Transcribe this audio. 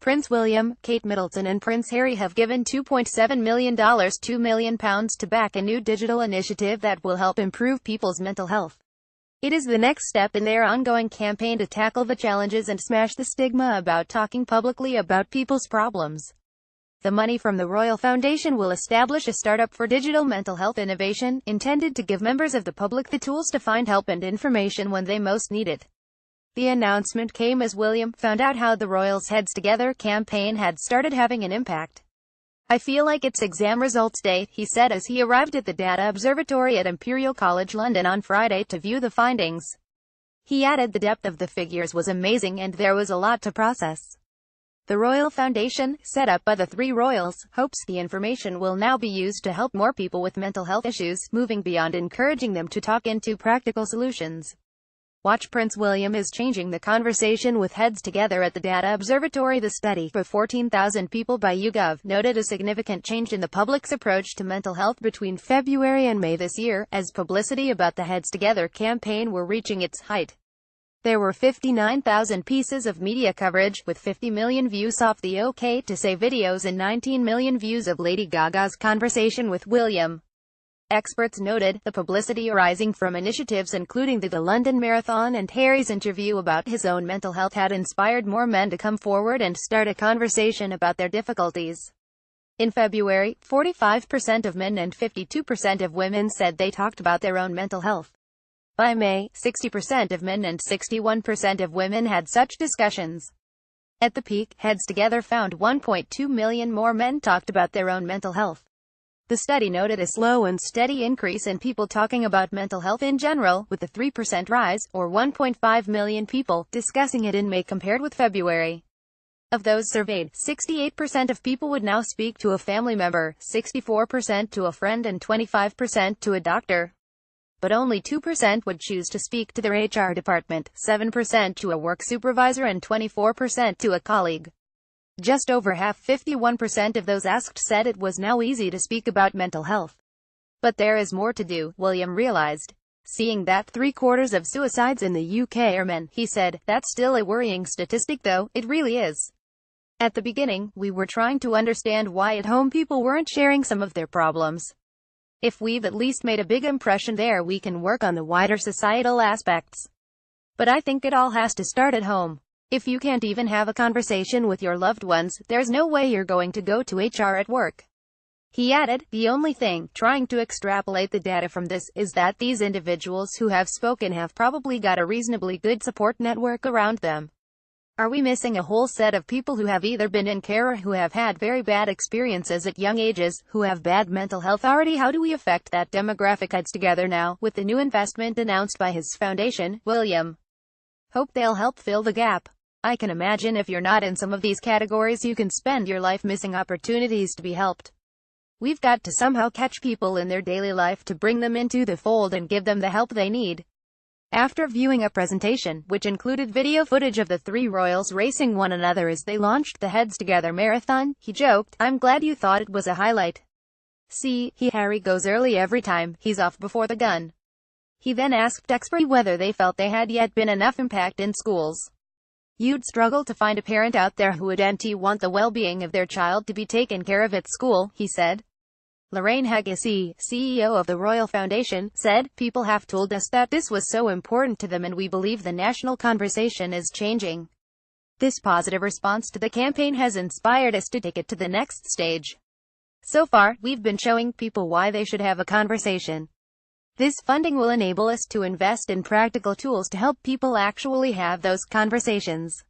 Prince William, Kate Middleton and Prince Harry have given $2.7 million £2 million to back a new digital initiative that will help improve people's mental health. It is the next step in their ongoing campaign to tackle the challenges and smash the stigma about talking publicly about people's problems. The money from the Royal Foundation will establish a startup for digital mental health innovation, intended to give members of the public the tools to find help and information when they most need it. The announcement came as William found out how the Royals' Heads Together campaign had started having an impact. "I feel like it's exam results day," he said as he arrived at the Data Observatory at Imperial College London on Friday to view the findings. He added the depth of the figures was amazing and there was a lot to process. The Royal Foundation, set up by the three royals, hopes the information will now be used to help more people with mental health issues, moving beyond encouraging them to talk into practical solutions. Watch Prince William is changing the conversation with Heads Together at the Data Observatory. The study, of 14,000 people by YouGov, noted a significant change in the public's approach to mental health between February and May this year, as publicity about the Heads Together campaign were reaching its height. There were 59,000 pieces of media coverage, with 50 million views off the OK to Say videos and 19 million views of Lady Gaga's conversation with William. Experts noted, the publicity arising from initiatives including the London Marathon and Harry's interview about his own mental health had inspired more men to come forward and start a conversation about their difficulties. In February, 45% of men and 52% of women said they talked about their own mental health. By May, 60% of men and 61% of women had such discussions. At the peak, Heads Together found 1.2 million more men talked about their own mental health. The study noted a slow and steady increase in people talking about mental health in general, with a 3% rise, or 1.5 million people, discussing it in May compared with February. Of those surveyed, 68% of people would now speak to a family member, 64% to a friend and 25% to a doctor. But only 2% would choose to speak to their HR department, 7% to a work supervisor and 24% to a colleague. Just over half, 51% of those asked said it was now easy to speak about mental health. But there is more to do, William realized. Seeing that 3/4 of suicides in the UK are men, he said, "That's still a worrying statistic though, it really is. At the beginning, we were trying to understand why at home people weren't sharing some of their problems. If we've at least made a big impression there, we can work on the wider societal aspects. But I think it all has to start at home. If you can't even have a conversation with your loved ones, there's no way you're going to go to HR at work." He added, "The only thing, trying to extrapolate the data from this, is that these individuals who have spoken have probably got a reasonably good support network around them. Are we missing a whole set of people who have either been in care or who have had very bad experiences at young ages, who have bad mental health already? How do we affect that demographic?" Heads Together now, with the new investment announced by his foundation, William hope they'll help fill the gap. "I can imagine if you're not in some of these categories you can spend your life missing opportunities to be helped. We've got to somehow catch people in their daily life to bring them into the fold and give them the help they need." After viewing a presentation, which included video footage of the three royals racing one another as they launched the Heads Together marathon, he joked, "I'm glad you thought it was a highlight. See, Harry goes early every time, he's off before the gun." He then asked experts whether they felt they had yet been enough impact in schools. "You'd struggle to find a parent out there who wouldn't want the well-being of their child to be taken care of at school," he said. Lorraine Haggerty, CEO of the Royal Foundation, said, "People have told us that this was so important to them and we believe the national conversation is changing. This positive response to the campaign has inspired us to take it to the next stage. So far, we've been showing people why they should have a conversation. This funding will enable us to invest in practical tools to help people actually have those conversations."